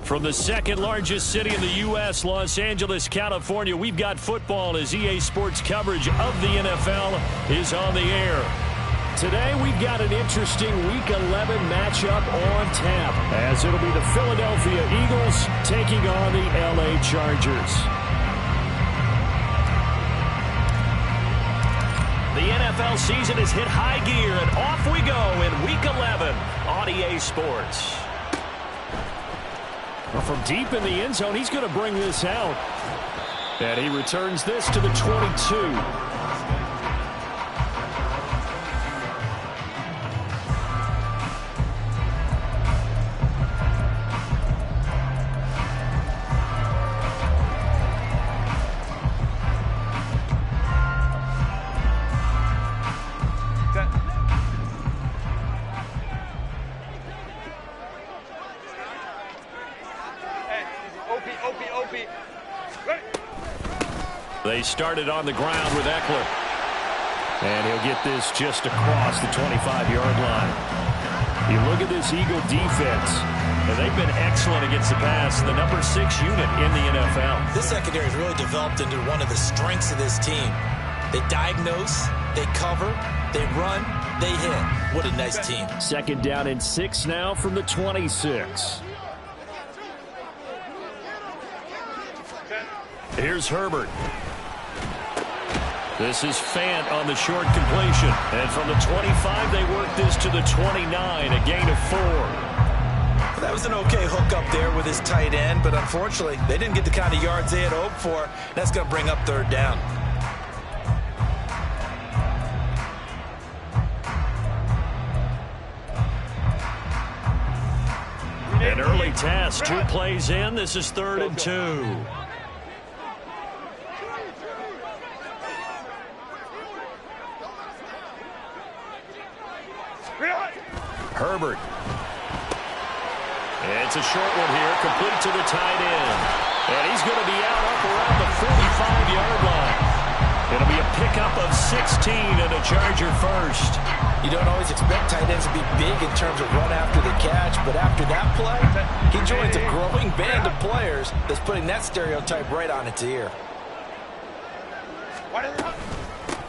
From the second largest city in the U.S., Los Angeles, California, we've got football as EA Sports coverage of the NFL is on the air. Today, we've got an interesting Week 11 matchup on tap, as it'll be the Philadelphia Eagles taking on the L.A. Chargers. The NFL season has hit high gear, and off we go in Week 11 on EA Sports. From deep in the end zone, he's going to bring this out. And he returns this to the 22. They started on the ground with Aesl. And he'll get this just across the 25-yard line. You look at this Eagle defense, and they've been excellent against the pass, the number 6 unit in the NFL. This secondary has really developed into one of the strengths of this team. They diagnose, they cover, they run, they hit. What a nice team. Second down and 6 now from the 26. Here's Herbert. This is Fant on the short completion. And from the 25, they work this to the 29, a gain of 4. That was an okay hook up there with his tight end, but unfortunately, they didn't get the kind of yards they had hoped for. That's going to bring up third down. An early task, 2 plays in. This is 3rd and 2. Herbert. It's a short one here, complete to the tight end. And he's going to be out up around the 45-yard line. It'll be a pickup of 16 and a Charger first. You don't always expect tight ends to be big in terms of run after the catch, but after that play, he joins a growing band of players that's putting that stereotype right on its ear.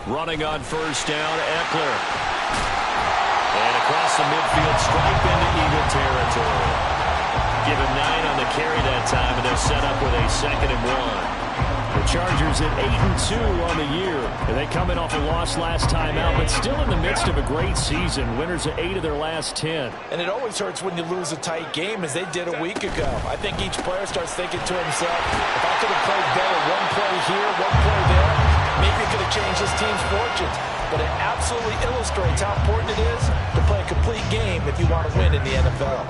Running on first down, Aesl. And across the midfield, stripe into Eagle territory. Give him 9 on the carry that time, and they're set up with a 2nd and 1. The Chargers at 8-2 on the year. And they come in off a loss last time out, but still in the midst of a great season. Winners of 8 of their last 10. And it always hurts when you lose a tight game, as they did a week ago. I think each player starts thinking to himself, if I could have played better one play here, one play there, maybe it could have changed this team's fortunes. But it absolutely illustrates how important it is to play a complete game if you want to win in the NFL.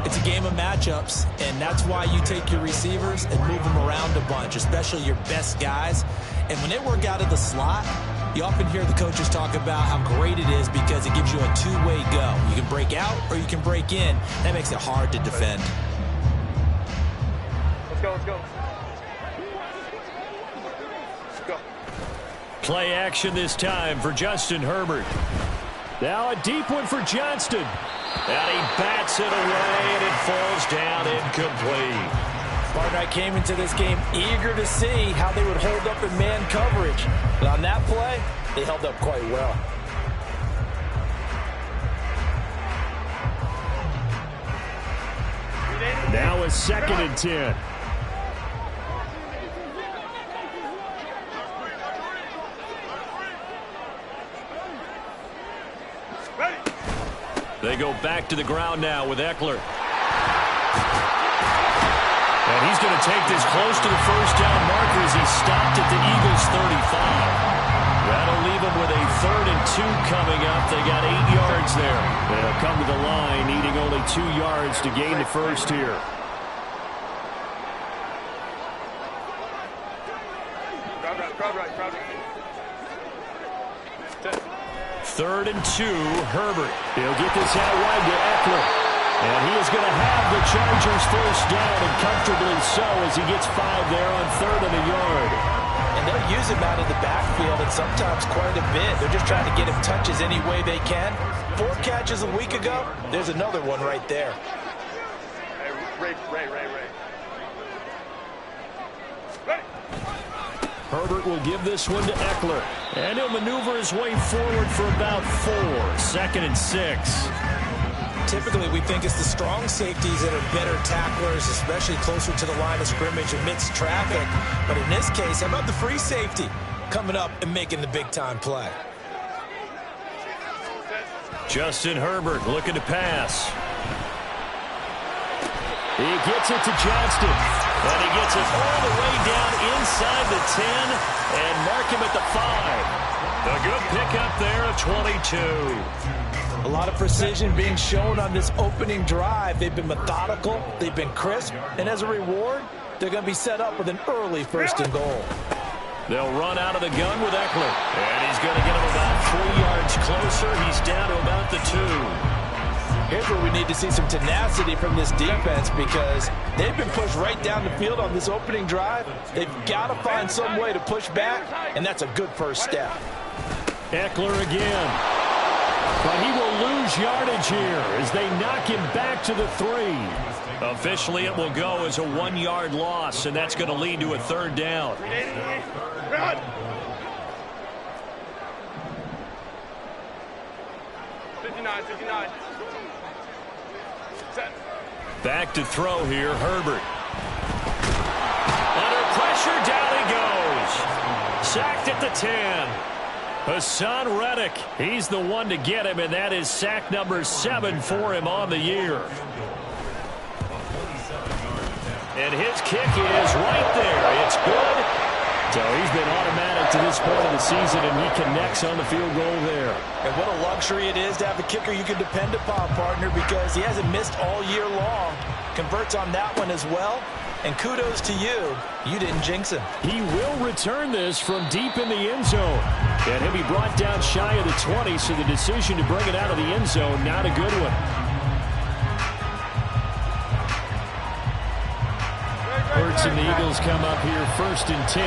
It's a game of matchups, and that's why you take your receivers and move them around a bunch, especially your best guys. And when they work out of the slot, you often hear the coaches talk about how great it is because it gives you a two-way go. You can break out or you can break in. That makes it hard to defend. Let's go, let's go. Play action this time for Justin Herbert. Now a deep one for Johnston. And he bats it away, and it falls down incomplete. Partner, I came into this game eager to see how they would hold up in man coverage. But on that play, they held up quite well. Now a 2nd and 10. They go back to the ground now with Aesl. And he's going to take this close to the first down marker as he stopped at the Eagles' 35. That'll leave him with a 3rd and 2 coming up. They got 8 yards there. They'll come to the line, needing only 2 yards to gain the first here. Crowd right. 3rd and 2, Herbert. He'll get this out wide to Aesl. And he is going to have the Chargers first down, and comfortably so, as he gets 5 there on 3rd and a yard. And they'll use him out of the backfield, and sometimes quite a bit. They're just trying to get him touches any way they can. 4 catches a week ago. There's another one right there. Ray. Herbert will give this one to Eckler. And he'll maneuver his way forward for about 4. 2nd and 6. Typically, we think it's the strong safeties that are better tacklers, especially closer to the line of scrimmage amidst traffic. But in this case, how about the free safety coming up and making the big-time play? Justin Herbert looking to pass. He gets it to Johnston. And he gets it all the way down inside the 10 and mark him at the 5. A good pickup there of 22. A lot of precision being shown on this opening drive. They've been methodical, they've been crisp, and as a reward, they're going to be set up with an early 1st and goal. They'll run out of the gun with Eckler. And he's going to get him about 3 yards closer. He's down to about the 2. Here's where we need to see some tenacity from this defense because they've been pushed right down the field on this opening drive. They've got to find some way to push back, and that's a good first step. Eckler again. But he will lose yardage here as they knock him back to the 3. Officially, it will go as a 1-yard loss, and that's going to lead to a 3rd down. 59. Back to throw here, Herbert. Under pressure, down he goes. Sacked at the 10. Hassan Reddick, he's the one to get him, and that is sack number 7 for him on the year. And his kick is right there. It's good. So he's been automatic to this point of the season, and he connects on the field goal there. And what a luxury it is to have a kicker you can depend upon, partner, because he hasn't missed all year long. Converts on that one as well. And kudos to you. You didn't jinx him. He will return this from deep in the end zone. And he'll be brought down shy of the 20, so the decision to bring it out of the end zone, not a good one. Hurts and the Eagles come up here 1st and 10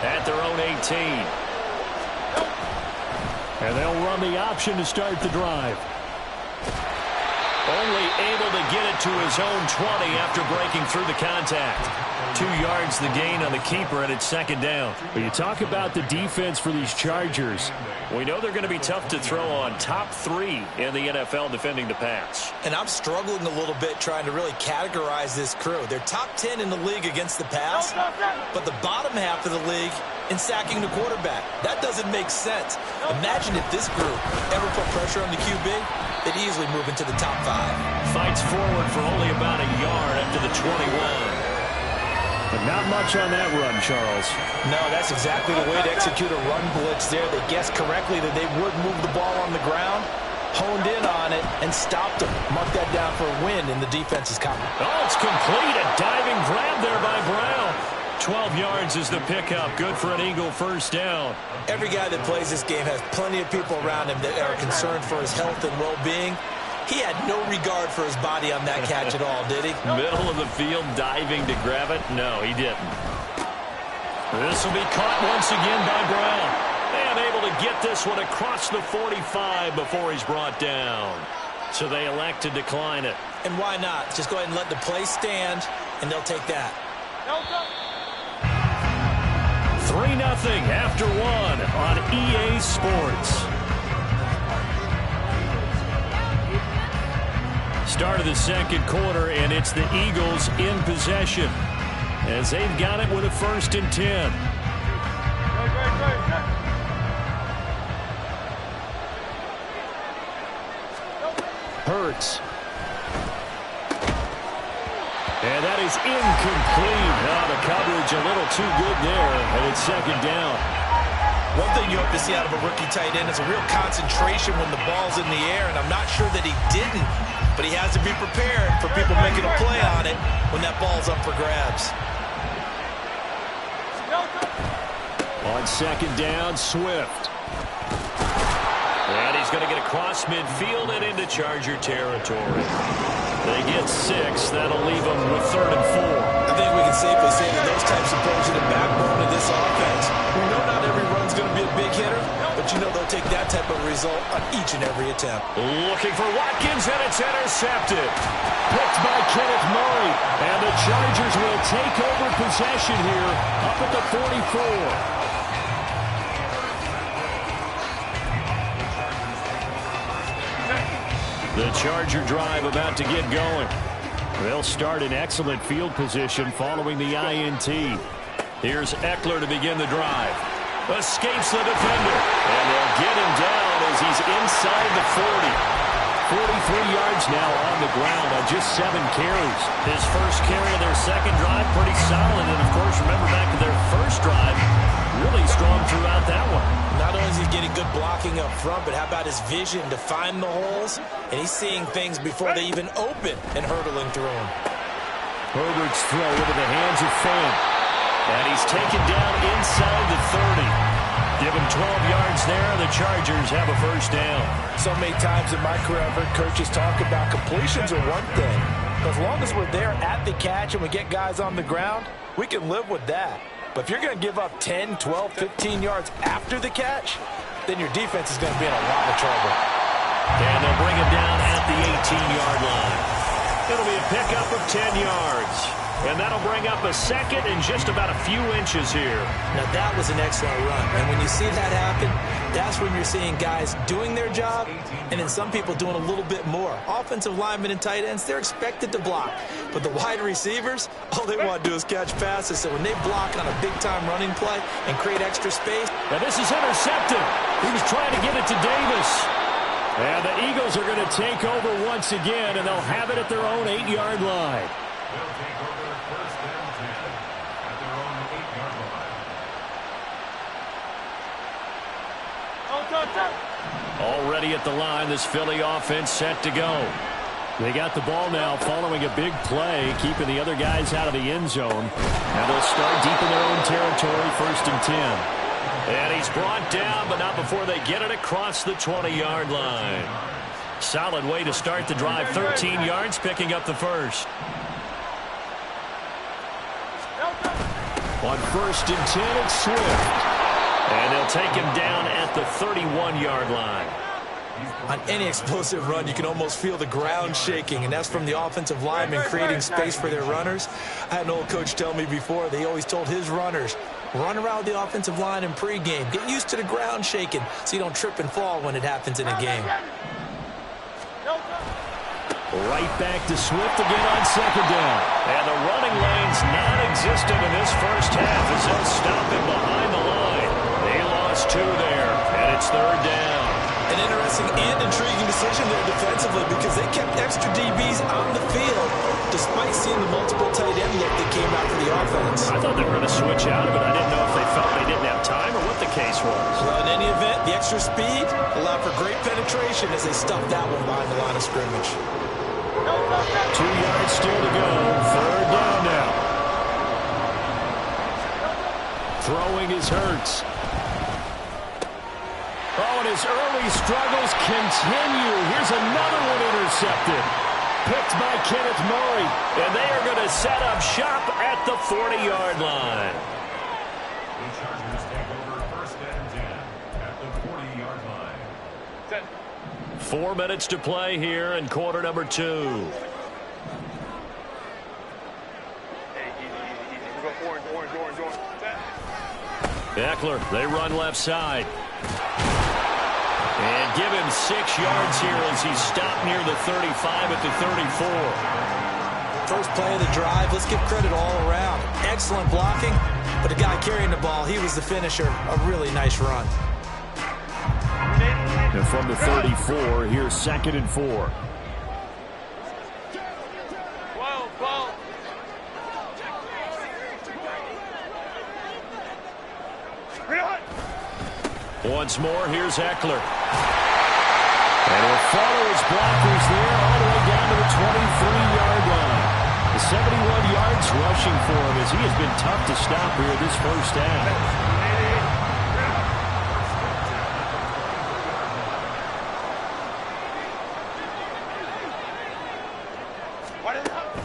at their own 18. And they'll run the option to start the drive. Only able to get it to his own 20 after breaking through the contact. 2 yards the gain on the keeper, and it's 2nd down. When you talk about the defense for these Chargers, we know they're going to be tough to throw on. Top 3 in the NFL defending the pass. And I'm struggling a little bit trying to really categorize this crew. They're top 10 in the league against the pass, but the bottom half of the league in sacking the quarterback. That doesn't make sense. Imagine if this group ever put pressure on the QB, they'd easily move into the top 5. Fights forward for only about a yard after the 21. But not much on that run, Charles. No, that's exactly the way to execute a run blitz there. They guessed correctly that they would move the ball on the ground, honed in on it, and stopped them. Mark that down for a win in the defense's column. Oh, it's complete. A diving grab there by Brown. 12 yards is the pickup. Good for an Eagle 1st down. Every guy that plays this game has plenty of people around him that are concerned for his health and well-being. He had no regard for his body on that catch at all, did he? Middle of the field, diving to grab it? No, he didn't. This will be caught once again by Brown. And able to get this one across the 45 before he's brought down. So they elect to decline it. And why not? Just go ahead and let the play stand, and they'll take that. 3-0 after 1 on EA Sports. Start of the 2nd quarter, and it's the Eagles in possession as they've got it with a 1st and 10. Hurts. And that is incomplete. Now the coverage a little too good there, and it's 2nd down. One thing you hope to see out of a rookie tight end is a real concentration when the ball's in the air, and I'm not sure that he didn't, but he has to be prepared for people making a play on it when that ball's up for grabs. On 2nd down, Swift. And he's going to get across midfield and into Charger territory. They get 6. That'll leave them with 3rd and 4. I think we can safely say that those types of plays are the backbone of this offense. We know not every run's going to be a big hitter, but but you know they'll take that type of result on each and every attempt. Looking for Watkins, and it's intercepted. Picked by Kenneth Murray, and the Chargers will take over possession here up at the 44. The Charger drive about to get going. They'll start in excellent field position following the INT. Here's Eckler to begin the drive. Escapes the defender. And they'll get him down as he's inside the 40. 43 yards now on the ground on just 7 carries. His first carry of their second drive, pretty solid. And, of course, remember back to their first drive, really strong throughout that one. Not only is he getting good blocking up front, but how about his vision to find the holes? And he's seeing things before they even open and hurtling through them. Herbert's throw into the hands of Fant. And he's taken down inside the 30. Give him 12 yards there. The Chargers have a first down. So many times in my career, I've heard coaches talk about completions are one thing. But as long as we're there at the catch and we get guys on the ground, we can live with that. But if you're going to give up 10, 12, 15 yards after the catch, then your defense is going to be in a lot of trouble. And they'll bring him down at the 18-yard line. It'll be a pickup of 10 yards. And that'll bring up a second and just about a few inches here. Now, that was an excellent run. And when you see that happen, that's when you're seeing guys doing their job and then some people doing a little bit more. Offensive linemen and tight ends, they're expected to block. But the wide receivers, all they want to do is catch passes. So when they block on a big-time running play and create extra space. Now, this is intercepted. He was trying to get it to Davis. And the Eagles are going to take over once again, and they'll have it at their own 8-yard line. Already at the line, this Philly offense set to go. They got the ball now following a big play, keeping the other guys out of the end zone. Now they'll start deep in their own territory, 1st and 10. And he's brought down, but not before they get it across the 20-yard line. Solid way to start the drive, 13 yards, picking up the first. On 1st and 10, it's Swift. And they'll take him down at the 31-yard line. On any explosive run, you can almost feel the ground shaking, and that's from the offensive linemen creating space for their runners. I had an old coach tell me before, they always told his runners, run around the offensive line in pregame. Get used to the ground shaking so you don't trip and fall when it happens in a game. Right back to Swift again on 2nd down. And the running lane's non-existent in this first half as they'll stop him behind the line. They lost 2 there, and it's 3rd down. An interesting and intriguing decision there defensively because they kept extra DBs on the field despite seeing the multiple tight end look that came out for the offense. I thought they were going to switch out, but I didn't know if they felt they didn't have time or what the case was. Well, in any event, the extra speed allowed for great penetration as they stuffed that one behind the line of scrimmage. 2 yards still to go. 3rd down now. Throwing is Hurts. Oh, and his early struggles continue. Here's another one intercepted. Picked by Kenneth Murray. And they are going to set up shop at the 40-yard line. The Chargers take over 1st and 10 at the 40-yard line. 4 minutes to play here in quarter number 2. Hey, easy. We go orange. Eckler, they run left side. And give him 6 yards here as he's stopped near the 35 at the 34. First play of the drive, let's give credit all around. Excellent blocking, but the guy carrying the ball, he was the finisher. A really nice run. And from the 34, here's 2nd and 4. Once more, here's Eckler. And he'll follow his blockers there all the way down to the 23-yard line. The 71 yards rushing for him as he has been tough to stop here this first half.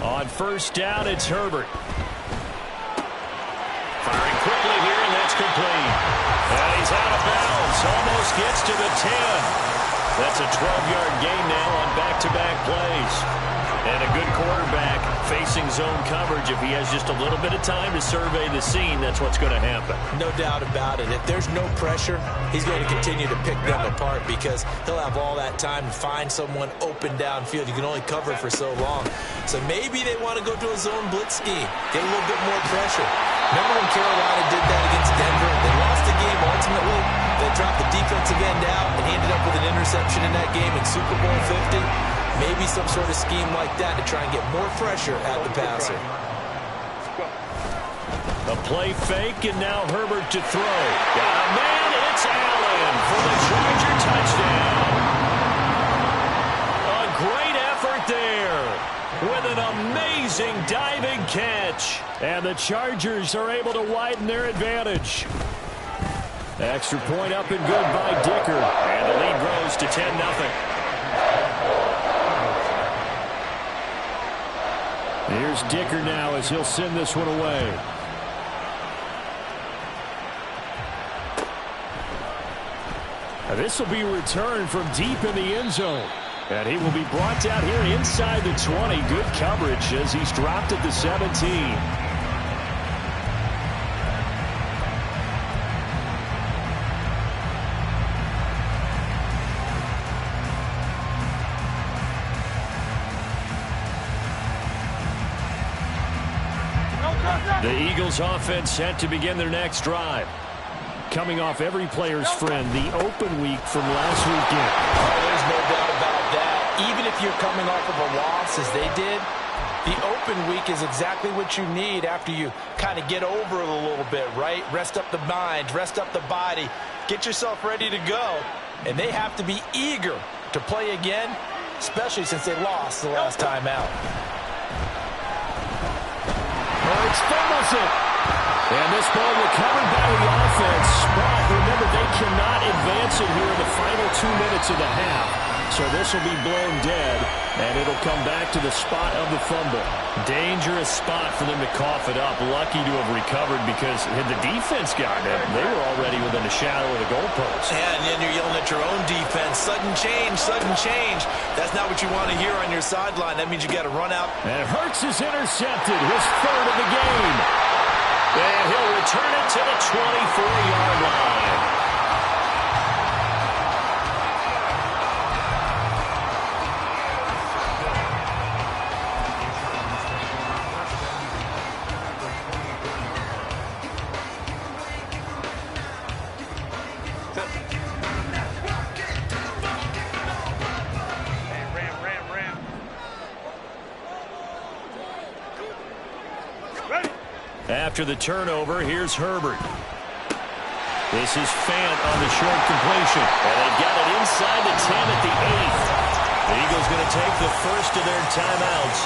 On 1st down, it's Herbert. Firing quickly here, and that's complete. And he's out of bounds. almost gets to the 10. That's a 12-yard gain now on back-to-back plays. And a good quarterback facing zone coverage. If he has just a little bit of time to survey the scene, that's what's going to happen. No doubt about it. If there's no pressure, he's going to continue to pick them apart because he'll have all that time to find someone open downfield. You can only cover for so long. So maybe they want to go to a zone blitz scheme, get a little bit more pressure. Remember when Carolina did that against Denver? They lost the game ultimately. They dropped the defensive end out and ended up with an interception in that game in Super Bowl 50. Maybe some sort of scheme like that to try and get more pressure at the passer. A play fake, and now Herbert to throw. Got a man, it's Allen for the Charger touchdown. A great effort there with an amazing diving catch. And the Chargers are able to widen their advantage. Extra point up and good by Dicker. And the lead grows to 10-0. Here's Dicker now as he'll send this one away. This will be returned from deep in the end zone. And he will be brought down here inside the 20. Good coverage as he's dropped at the 17. The Eagles offense set to begin their next drive. Coming off every player's friend, the open week from last weekend. Oh, there's no doubt about that. Even if you're coming off of a loss as they did, the open week is exactly what you need after you kind of get over it a little bit, right? Rest up the mind, rest up the body, get yourself ready to go. And they have to be eager to play again, especially since they lost the last time out. Hurts fumbles it. And this ball recovered by the offense. But remember, they cannot advance it here in the final 2 minutes of the half. So this will be blown dead, and it'll come back to the spot of the fumble. Dangerous spot for them to cough it up. Lucky to have recovered because had the defense gotten it, they were already within a shadow of the goalpost. Yeah, and then you're yelling at your own defense. Sudden change, sudden change. That's not what you want to hear on your sideline. That means you got to run out. And Hurts is intercepted, his third of the game. And he'll return it to the 24-yard line. After the turnover, here's Herbert. This is Fant on the short completion. And they got it inside the 10 at the 8th. The Eagles going to take the first of their timeouts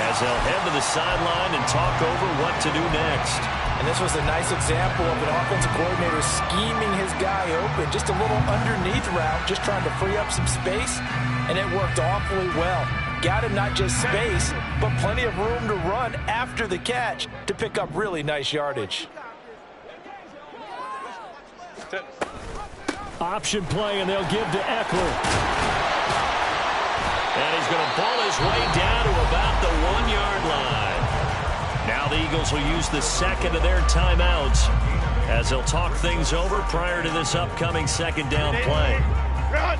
as they'll head to the sideline and talk over what to do next. And this was a nice example of an offensive coordinator scheming his guy open. Just a little underneath route, just trying to free up some space, and it worked awfully well. Got him not just space, but plenty of room to run after the catch to pick up really nice yardage. Option play, and they'll give to Eckler. And he's going to pull his way down to about the 1-yard line. Now the Eagles will use the second of their timeouts as they'll talk things over prior to this upcoming second down play. Run!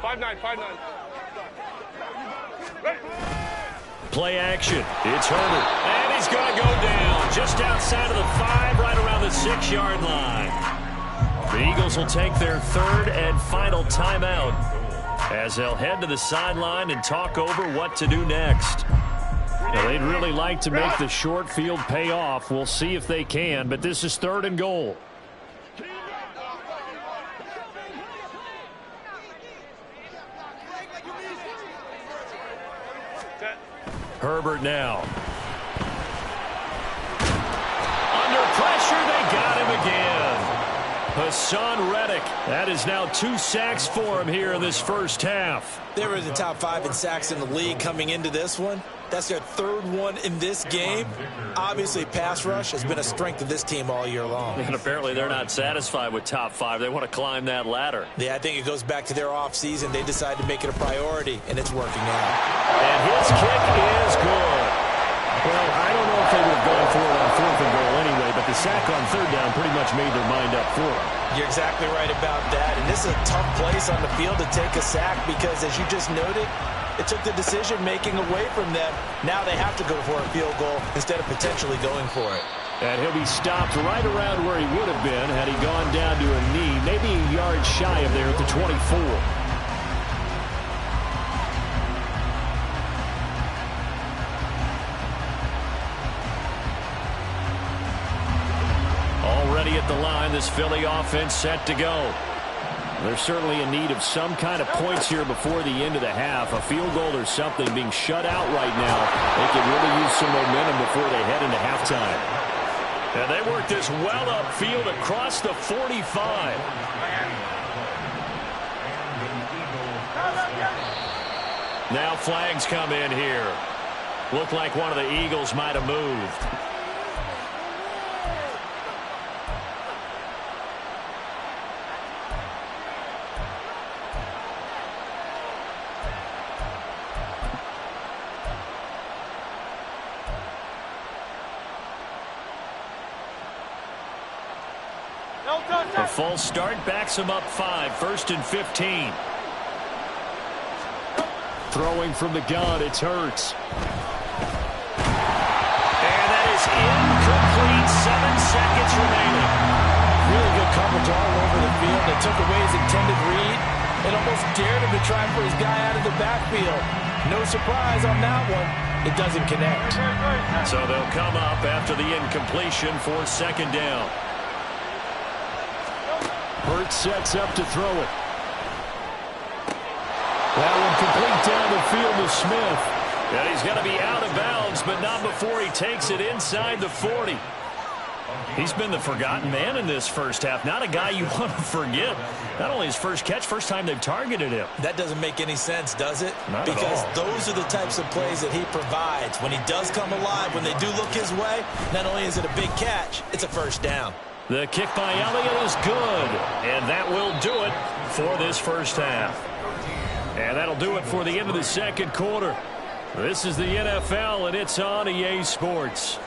5-9. Play action. It's Herbert. And he's going to go down just outside of the 5, right around the 6-yard line. The Eagles will take their third and final timeout as they'll head to the sideline and talk over what to do next. Now, they'd really like to make the short field pay off. We'll see if they can, but this is 3rd and goal. Herbert now. Under pressure, they got him again. Hassan Reddick. That is now 2 sacks for him here in this first half. They were in the top 5 in sacks in the league coming into this one. That's their third one in this game. Obviously, pass rush has been a strength of this team all year long. And apparently they're not satisfied with top 5. They want to climb that ladder. Yeah, I think it goes back to their offseason. They decided to make it a priority, and it's working out. And his kick is good. Well, I don't know if they would have gone for it on 4th and goal anyway, but the sack on 3rd down pretty much made their mind up for it. You're exactly right about that. And this is a tough place on the field to take a sack because, as you just noted, it took the decision-making away from them. Now they have to go for a field goal instead of potentially going for it. And he'll be stopped right around where he would have been had he gone down to a knee, maybe a yard shy of there at the 24. Already at the line, this Philly offense set to go. They're certainly in need of some kind of points here before the end of the half. A field goal or something being shut out right now. They could really use some momentum before they head into halftime. And they work this well upfield across the 45. Now flags come in here. Looked like one of the Eagles might have moved. A false start backs him up 5. 1st and 15. Throwing from the gun, it's Hurts. And that is incomplete. 7 seconds remaining. Really good coverage all over the field. They took away his intended read and almost dared him to try for his guy out of the backfield. No surprise on that one. It doesn't connect. So they'll come up after the incompletion for 2nd down. Hurts sets up to throw it. That one complete down the field to Smith. And he's going to be out of bounds, but not before he takes it inside the 40. He's been the forgotten man in this first half. Not a guy you want to forget. Not only his first catch, first time they've targeted him. That doesn't make any sense, does it? Not at because all. Those are the types of plays that he provides. When he does come alive, when they do look his way, not only is it a big catch, it's a first down. The kick by Elliott is good, and that will do it for this first half. And that'll do it for the end of the 2nd quarter. This is the NFL, and it's on EA Sports.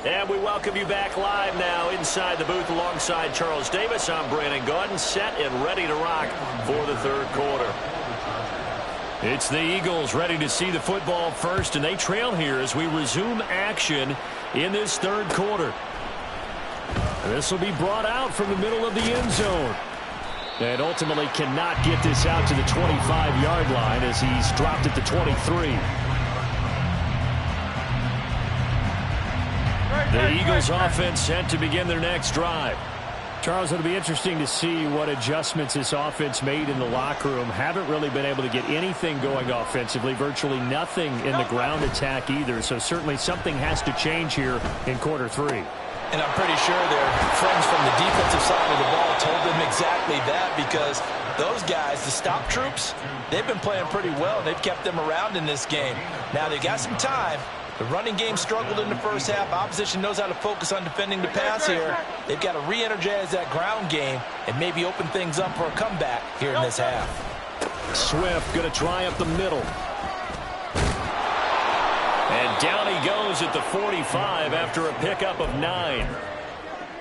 And we welcome you back live now inside the booth alongside Charles Davis. I'm Brandon Gaudin, set and ready to rock for the 3rd quarter. It's the Eagles ready to see the football first, and they trail here as we resume action in this 3rd quarter. This will be brought out from the middle of the end zone. And ultimately cannot get this out to the 25-yard line as he's dropped at the 23. The Eagles offense set to begin their next drive. Charles, it'll be interesting to see what adjustments this offense made in the locker room. Haven't really been able to get anything going offensively, virtually nothing in the ground attack either. So certainly something has to change here in quarter 3. And I'm pretty sure their friends from the defensive side of the ball told them exactly that, because those guys, the stop troops, they've been playing pretty well. They've kept them around in this game. Now they've got some time. The running game struggled in the first half. Opposition knows how to focus on defending the pass here. They've got to re-energize that ground game and maybe open things up for a comeback here in this half. Swift going to try up the middle. And down he goes at the 45 after a pickup of 9.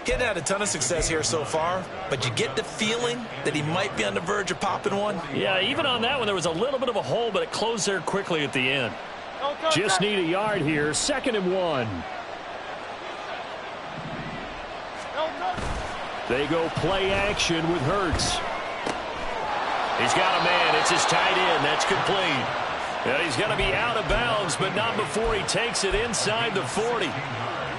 Getting had a ton of success here so far, but you get the feeling that he might be on the verge of popping one. Yeah, even on that one, there was a little bit of a hole, but it closed there quickly at the end. Just need a yard here. 2nd and 1. They go play action with Hurts. He's got a man. It's his tight end. That's complete. And he's going to be out of bounds, but not before he takes it inside the 40.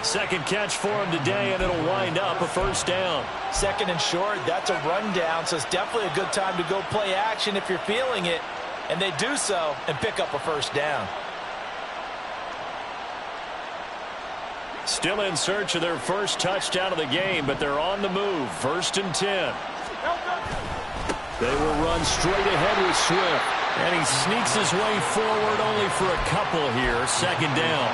2nd catch for him today, and it'll wind up a first down. 2nd and short, that's a rundown, so it's definitely a good time to go play action if you're feeling it. And they do so and pick up a first down. Still in search of their first touchdown of the game, but they're on the move. 1st and 10. They will run straight ahead with Swift. And he sneaks his way forward only for a couple here. 2nd down.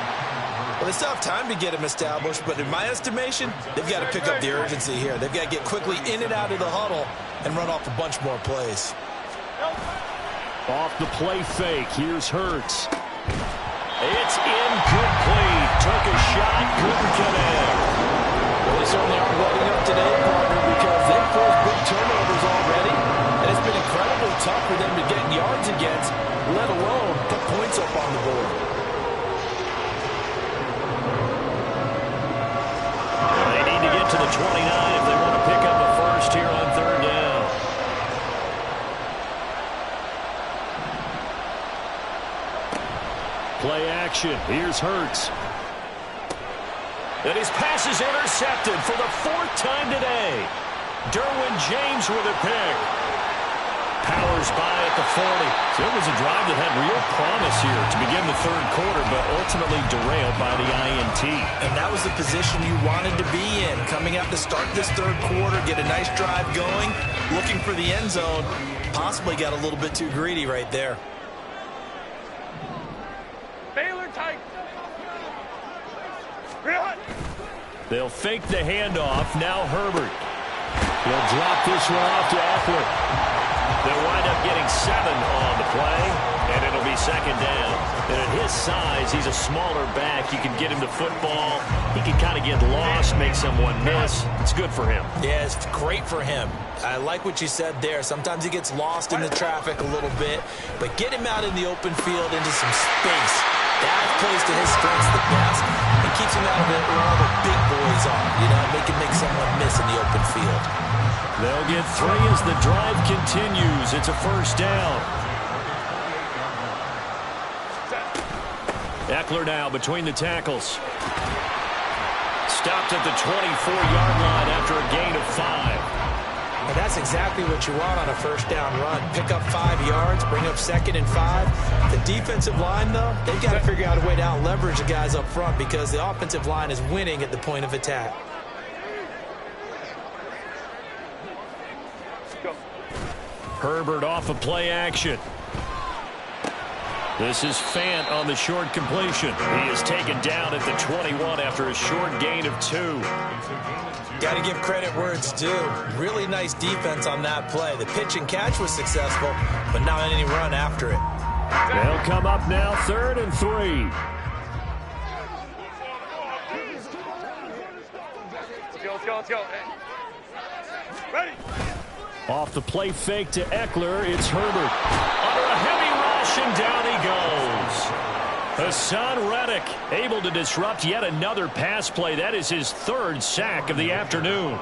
Well, they still have time to get him established, but in my estimation, they've got to pick up the urgency here. They've got to get quickly in and out of the huddle and run off a bunch more plays. Off the play fake, here's Hurts. It's incomplete. Took a shot, couldn't connect. Well, they certainly aren't letting up today, partner, because they've forced big turnovers already, and it's been incredibly tough for them to get yards against, let alone put points up on the board. They need to get to the 29 if they want to pick up a first here on 3rd down. Play action. Here's Hurts. And his pass is intercepted for the 4th time today. Derwin James with a pick. Powers by at the 40. So it was a drive that had real promise here to begin the 3rd quarter, but ultimately derailed by the INT. And that was the position you wanted to be in. Coming out to start this 3rd quarter, get a nice drive going, looking for the end zone. Possibly got a little bit too greedy right there. Baylor tight. They'll fake the handoff. Now Herbert. He'll drop this one off to Aesl. They'll wind up getting 7 on the play, and it'll be 2nd down. And at his size, he's a smaller back. You can get him the football. He can kind of get lost, make someone miss. It's good for him. Yeah, it's great for him. I like what you said there. Sometimes he gets lost in the traffic a little bit, but get him out in the open field into some space. That plays to his strengths the best and keeps him out of it where all the big boys are. You know, make someone miss in the open field. They'll get 3 as the drive continues. It's a 1st down. Eckler now between the tackles. Stopped at the 24-yard line after a gain of 5. And that's exactly what you want on a 1st down run. Pick up 5 yards, bring up 2nd and 5. The defensive line, though, they've got to figure out a way to out-leverage the guys up front because the offensive line is winning at the point of attack. Herbert off of play action. This is Fant on the short completion. He is taken down at the 21 after a short gain of 2. Got to give credit where it's due. Really nice defense on that play. The pitch and catch was successful, but not any run after it. They'll come up now 3rd and 3. Let's go. Hey. Ready. Off the play fake to Eckler, it's Herbert. Under a heavy rush, and down he goes. Hassan Reddick able to disrupt yet another pass play. That is his 3rd sack of the afternoon.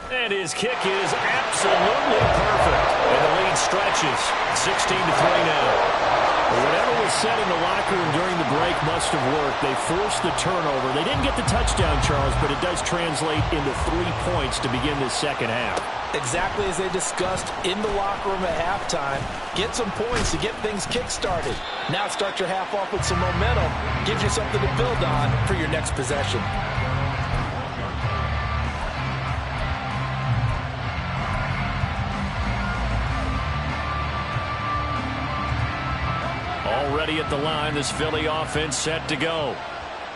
And his kick is absolutely perfect. And the lead stretches. 16-3 now. Whatever was said in the locker room during the break must have worked. They forced the turnover. They didn't get the touchdown, Charles, but it does translate into 3 points to begin this 2nd half. Exactly as they discussed in the locker room at halftime. Get some points to get things kick-started. Now start your half off with some momentum. Gives you something to build on for your next possession. Already at the line, this Philly offense set to go.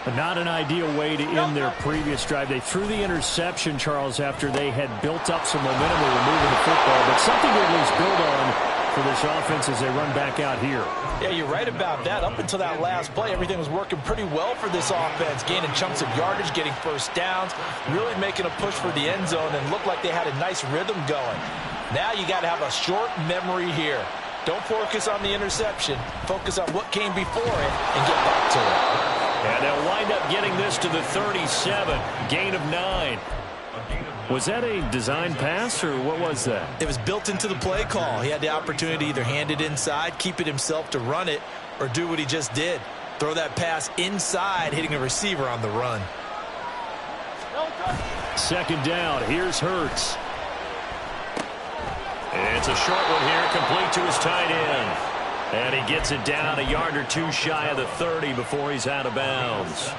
But not an ideal way to end their previous drive. They threw the interception, Charles, after they had built up some momentum with moving the football, but something to at least build on for this offense as they run back out here. Yeah, you're right about that. Up until that last play, everything was working pretty well for this offense, gaining chunks of yardage, getting 1st downs, really making a push for the end zone, and looked like they had a nice rhythm going. Now you got to have a short memory here. Don't focus on the interception. Focus on what came before it and get back to it. And they'll wind up getting this to the 37. Gain of 9. Was that a design pass, or what was that? It was built into the play call. He had the opportunity to either hand it inside, keep it himself to run it, or do what he just did. Throw that pass inside, hitting a receiver on the run. 2nd down. Here's Hurts. And it's a short one here, complete to his tight end. And he gets it down a yard or two shy of the 30 before he's out of bounds.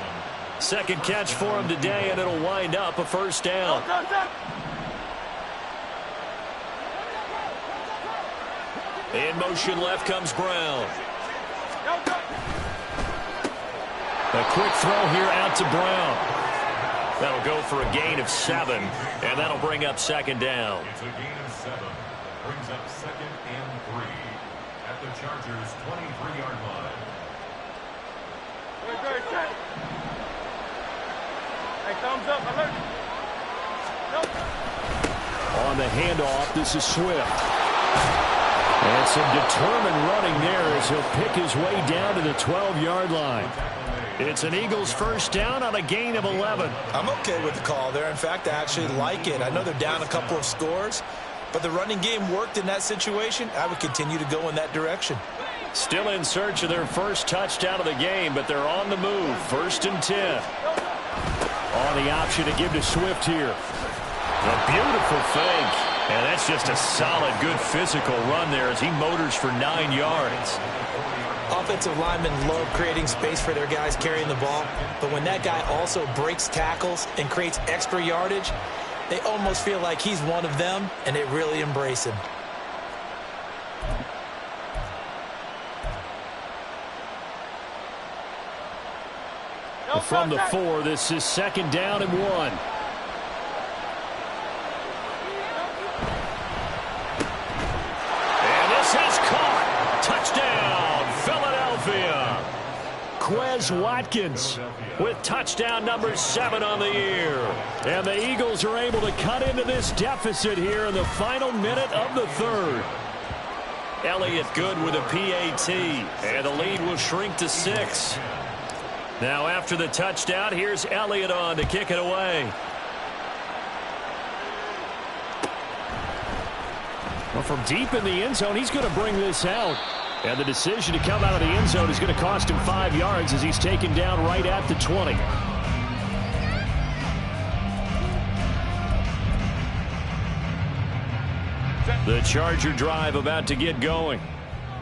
Second catch for him today, and it'll wind up a first down. In motion left comes Brown. A quick throw here out to Brown. That'll go for a gain of 7, and that'll bring up second down. It's a gain of 7. Brings up 2nd and 3 at the Chargers' 23-yard line. Hey, thumbs up, alert. On the handoff, this is Swift. And some determined running there as he'll pick his way down to the 12-yard line. It's an Eagles first down on a gain of 11. I'm okay with the call there. In fact, I actually like it. I know they're down a couple of scores, but the running game worked in that situation. I would continue to go in that direction. Still in search of their first touchdown of the game, but they're on the move. 1st and 10. On the option to give to Swift here. A beautiful fake. And that's just a solid, good physical run there as he motors for 9 yards. Offensive linemen love creating space for their guys carrying the ball, but when that guy also breaks tackles and creates extra yardage, they almost feel like he's one of them, and they really embrace him. From the 4, this is 2nd down and 1. Quez Watkins with touchdown number 7 on the year. And the Eagles are able to cut into this deficit here in the final minute of the 3rd. Elliott good with a PAT, and the lead will shrink to 6. Now after the touchdown, here's Elliott on to kick it away. Well, from deep in the end zone, he's going to bring this out. And the decision to come out of the end zone is going to cost him 5 yards as he's taken down right at the 20. The Charger drive about to get going.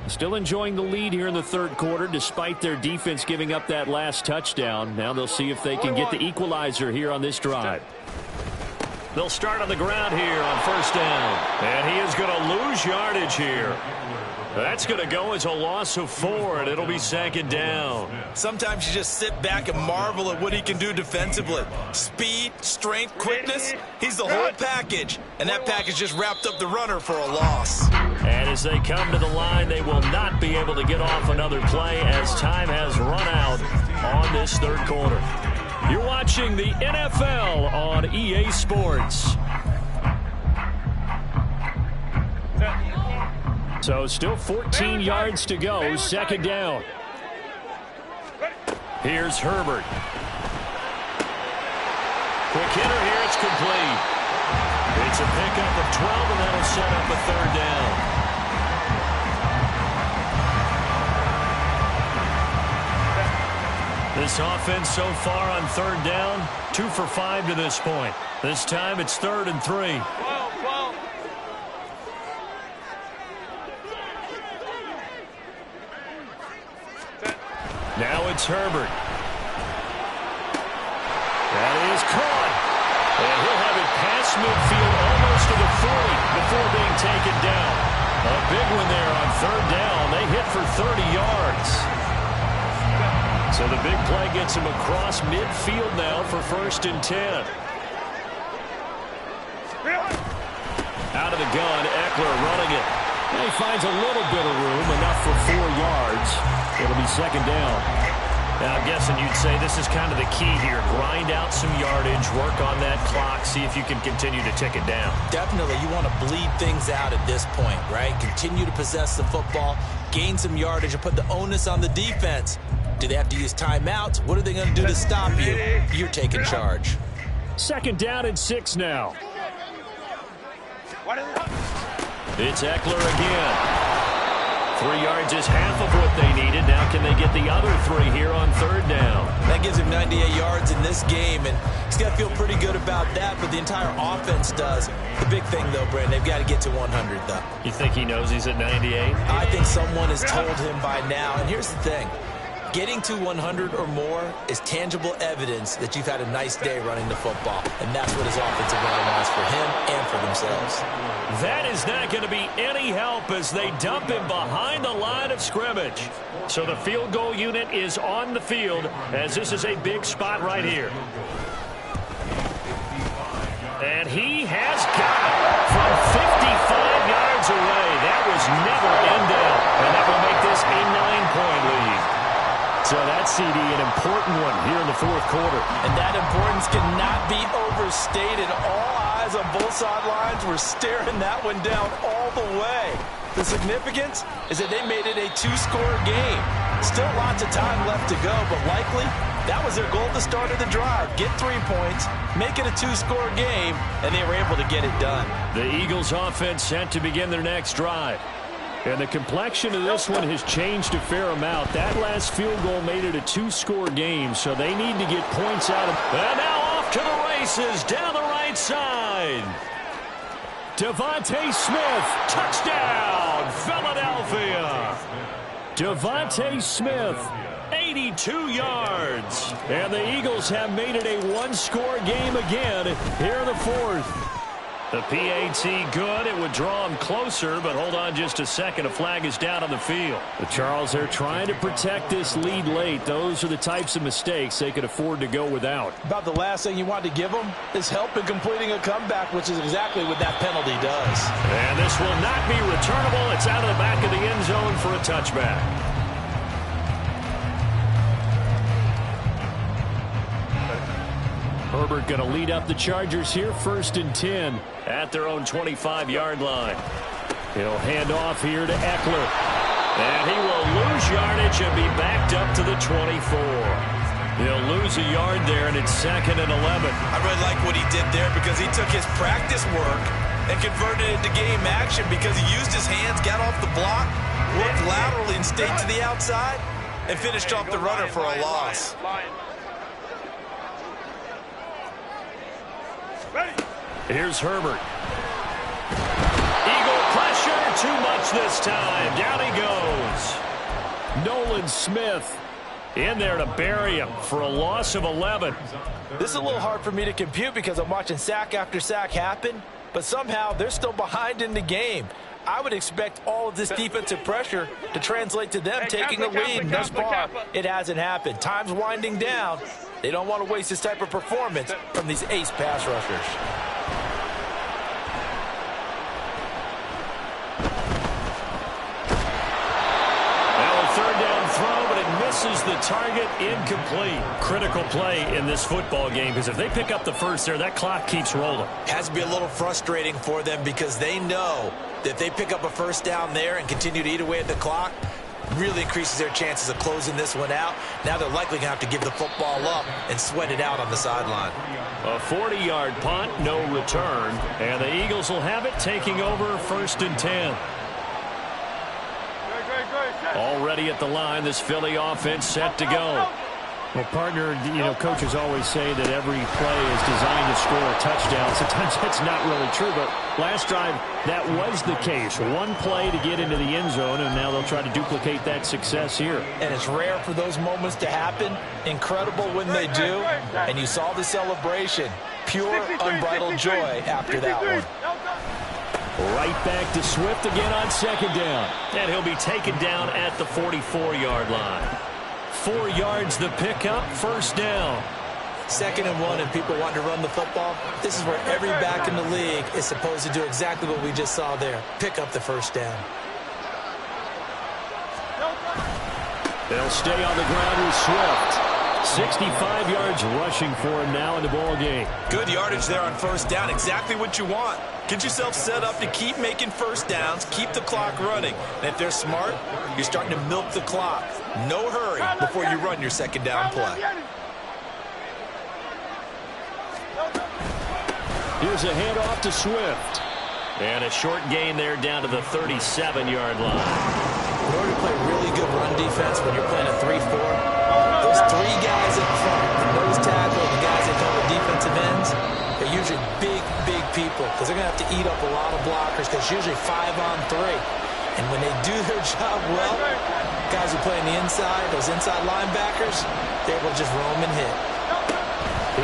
Still enjoying the lead here in the 3rd quarter despite their defense giving up that last touchdown. Now they'll see if they can get the equalizer here on this drive. They'll start on the ground here on 1st down. And he is going to lose yardage here. That's going to go as a loss of 4, and it'll be 2nd down. Sometimes you just sit back and marvel at what he can do defensively. Speed, strength, quickness, he's the whole package. And that package just wrapped up the runner for a loss. And as they come to the line, they will not be able to get off another play as time has run out on this 3rd quarter. You're watching the NFL on EA Sports. So still 14 yards to go, 2nd down. Here's Herbert. Quick hitter here, it's complete. It's a pickup of 12, and that'll set up a 3rd down. This offense so far on 3rd down, 2 for 5 to this point. This time it's 3rd and 3. Now it's Herbert. That is caught. And he'll have it past midfield almost to the 40 before being taken down. A big one there on 3rd down. They hit for 30 yards. So the big play gets him across midfield now for 1st and 10. Out of the gun, Eckler running it. And he finds a little bit of room, enough for 4 yards. It'll be 2nd down. Now, I'm guessing you'd say this is kind of the key here. Grind out some yardage, work on that clock, see if you can continue to tick it down. Definitely, you want to bleed things out at this point, right? Continue to possess the football, gain some yardage, and put the onus on the defense. Do they have to use timeouts? What are they going to do to stop you? You're taking charge. 2nd down and 6 now. It's Eckler again. 3 yards yards is half of what they needed. Now can they get the other 3 here on 3rd down? That gives him 98 yards in this game, and he's got to feel pretty good about that, but the entire offense does. The big thing, though, Brandon, they've got to get to 100, though. You think he knows he's at 98? I think someone has told him by now, and here's the thing. Getting to 100 or more is tangible evidence that you've had a nice day running the football, and that's what his offensive line wants for him and for themselves. That is not going to be any help as they dump him behind the line of scrimmage. So the field goal unit is on the field as this is a big spot right here. And he has got it from 55 yards away. That was never in doubt, and that will make this a 9-point lead. So that CD, an important one here in the 4th quarter. And that importance cannot be overstated. All eyes on both sidelines were staring that one down all the way. The significance is that they made it a 2-score game. Still lots of time left to go, but likely that was their goal at the start of the drive. Get 3 points, make it a 2-score game, and they were able to get it done. The Eagles offense set to begin their next drive. And the complexion of this one has changed a fair amount. That last field goal made it a 2-score game, so they need to get points out of it. And now off to the races down the right side. Devontae Smith, touchdown, Philadelphia. Devontae Smith, 82 yards. And the Eagles have made it a 1-score game again here in the 4th. The PAT good. It would draw him closer, but hold on just a second. A flag is down on the field. The Charles, they're trying to protect this lead late. Those are the types of mistakes they could afford to go without. About the last thing you want to give them is help in completing a comeback, which is exactly what that penalty does. And this will not be returnable. It's out of the back of the end zone for a touchback. Herbert going to lead up the Chargers here, 1st and 10 at their own 25-yard line. He'll hand off here to Eckler. And he will lose yardage and be backed up to the 24. He'll lose a yard there, and it's 2nd and 11. I really like what he did there because he took his practice work and converted it to game action because he used his hands, got off the block, worked laterally and stayed to the outside, and finished off the runner for a loss. Here's Herbert. Eagle pressure, too much this time. Down he goes. Nolan Smith in there to bury him for a loss of 11. This is a little hard for me to compute because I'm watching sack after sack happen, but somehow they're still behind in the game. I would expect all of this defensive pressure to translate to them taking a lead, and thus far, it hasn't happened. Time's winding down. They don't want to waste this type of performance from these ace pass rushers. Misses the target, incomplete. Critical play in this football game because if they pick up the first there, that clock keeps rolling. Has to be a little frustrating for them because they know that if they pick up a first down there and continue to eat away at the clock, really increases their chances of closing this one out. Now they're likely going to have to give the football up and sweat it out on the sideline. A 40-yard punt, no return, and the Eagles will have it taking over 1st and 10. Already at the line, this Philly offense set to go. Well, partner, coaches always say that every play is designed to score a touchdown. Sometimes that's not really true, but last drive, that was the case. One play to get into the end zone, and now they'll try to duplicate that success here. And it's rare for those moments to happen. Incredible when they do. And you saw the celebration. Pure, unbridled joy after that one. Right back to Swift again on 2nd down. And he'll be taken down at the 44-yard line. 4 yards the pickup, 1st down. 2nd and 1 and people want to run the football. This is where every back in the league is supposed to do exactly what we just saw there. Pick up the 1st down. They'll stay on the ground with Swift. 65 yards rushing for him now in the ball game. Good yardage there on 1st down. Exactly what you want. Get yourself set up to keep making first downs, keep the clock running. And if they're smart, you're starting to milk the clock. No hurry before you run your 2nd down play. Here's a handoff to Swift. And a short gain there down to the 37-yard line. In order play really good run defense when you're playing a 3-4, those three guys up front, the nose tackle, the guys they call the defensive ends, they're usually big, big people because they're going to have to eat up a lot of blockers because it's usually 5-on-3. And when they do their job well, guys who play on the inside, those inside linebackers, they're able to just roam and hit.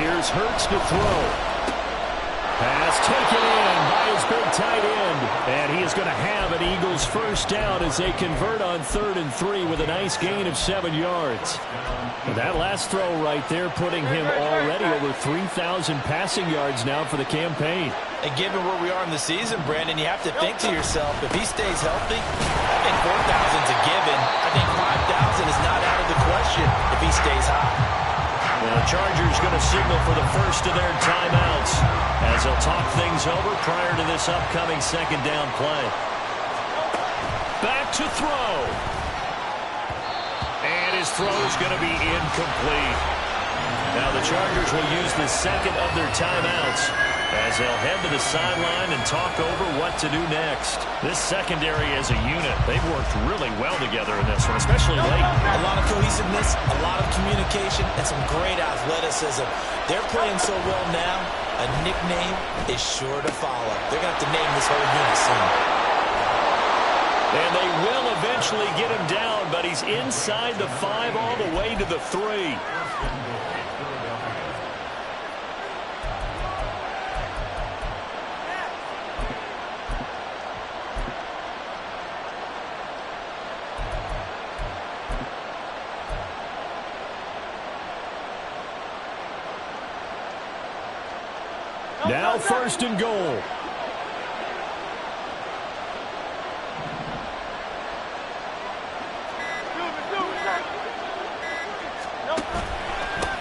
Here's Hurts to throw. Pass taken in by his big tight end. And he is going to have an Eagles first down as they convert on 3rd and 3 with a nice gain of 7 yards. And that last throw right there putting him already over 3,000 passing yards now for the campaign. And given where we are in the season, Brandon, you have to think to yourself, if he stays healthy, I think 4,000 is a given. I think 5,000 is not out of the question if he stays hot. Well, the Chargers going to signal for the first of their timeouts as they'll talk things over prior to this upcoming second down play. Back to throw. And his throw is going to be incomplete. Now the Chargers will use the second of their timeouts as they'll head to the sideline and talk over what to do next. This secondary as a unit, they've worked really well together in this one, especially late. A lot of cohesiveness, a lot of communication, and some great athleticism. They're playing so well now, a nickname is sure to follow. They're going to have to name this whole unit soon. And they will eventually get him down, but he's inside the 5 all the way to the 3. Now 1st and goal.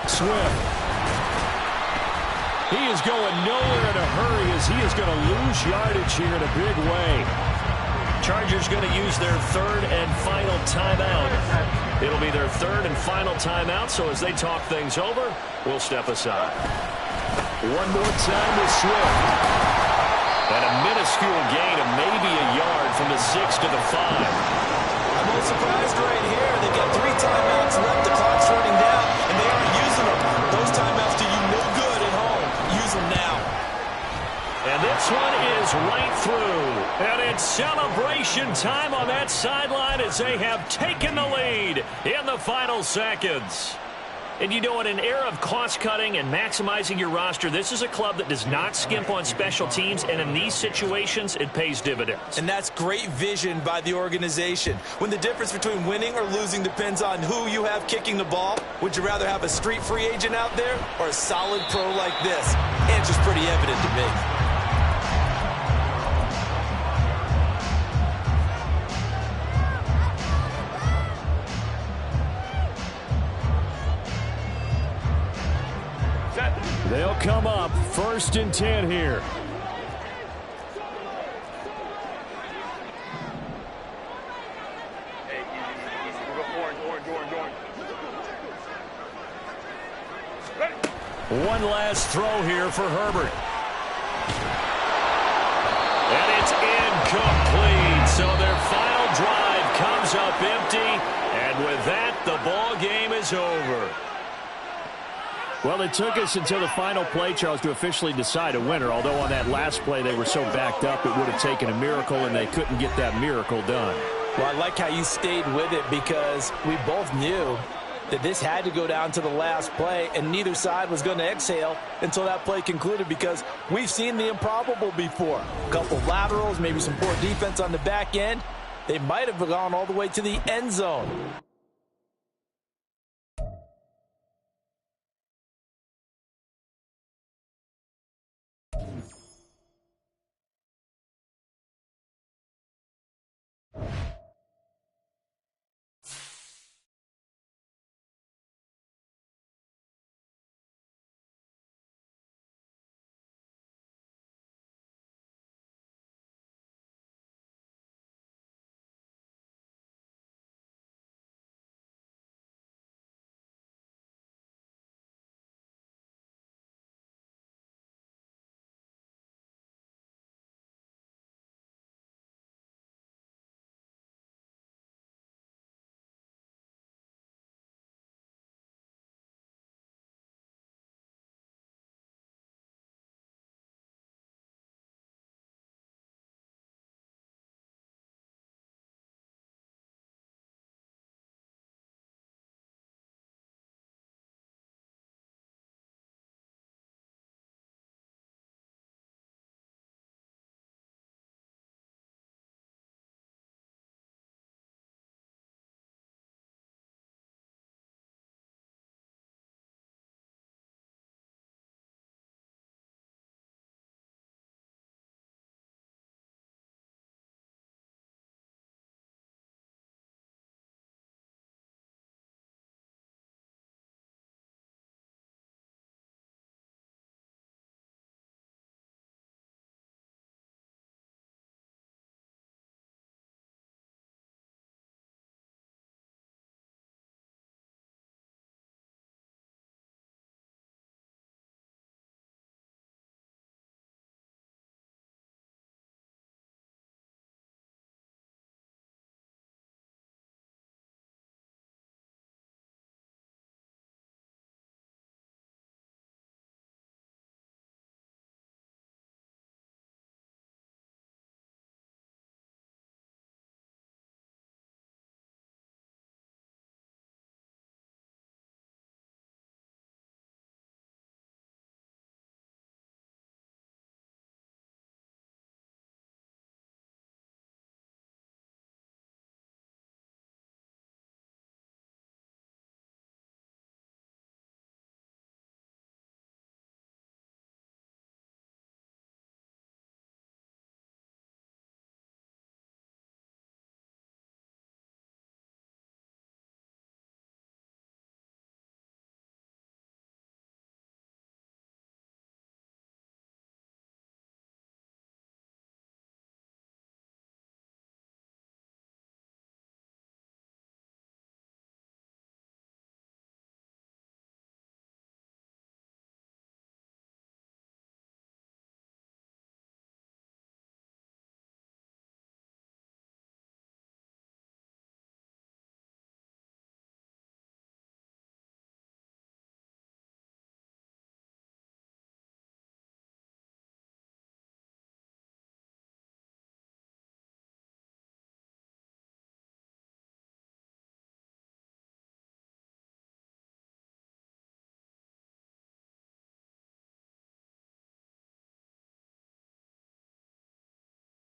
Swift. He is going nowhere in a hurry as he is going to lose yardage here in a big way. Chargers going to use their 3rd and final timeout. It'll be their 3rd and final timeout, so as they talk things over, we'll step aside. One more time with Swift. And a minuscule gain of maybe a yard from the 6 to the 5. I'm a little surprised right here. They've got 3 timeouts left. The clock's running down, and they aren't using them. Those timeouts do you no good at home. Use them now. And this one is right through. And it's celebration time on that sideline as they have taken the lead in the final seconds. And you know, in an era of cost-cutting and maximizing your roster, this is a club that does not skimp on special teams, and in these situations, it pays dividends. And that's great vision by the organization. When the difference between winning or losing depends on who you have kicking the ball, would you rather have a street free agent out there or a solid pro like this? Answer's pretty evident to me. They'll come up 1st and 10 here. One last throw here for Herbert. And it's incomplete. So their final drive comes up empty. And with that, the ball game is over. Well, it took us until the final play, Charles, to officially decide a winner. Although on that last play they were so backed up, it would have taken a miracle, and they couldn't get that miracle done. Well, I like how you stayed with it because we both knew that this had to go down to the last play, and neither side was going to exhale until that play concluded because we've seen the improbable before. A couple of laterals, maybe some poor defense on the back end. They might have gone all the way to the end zone.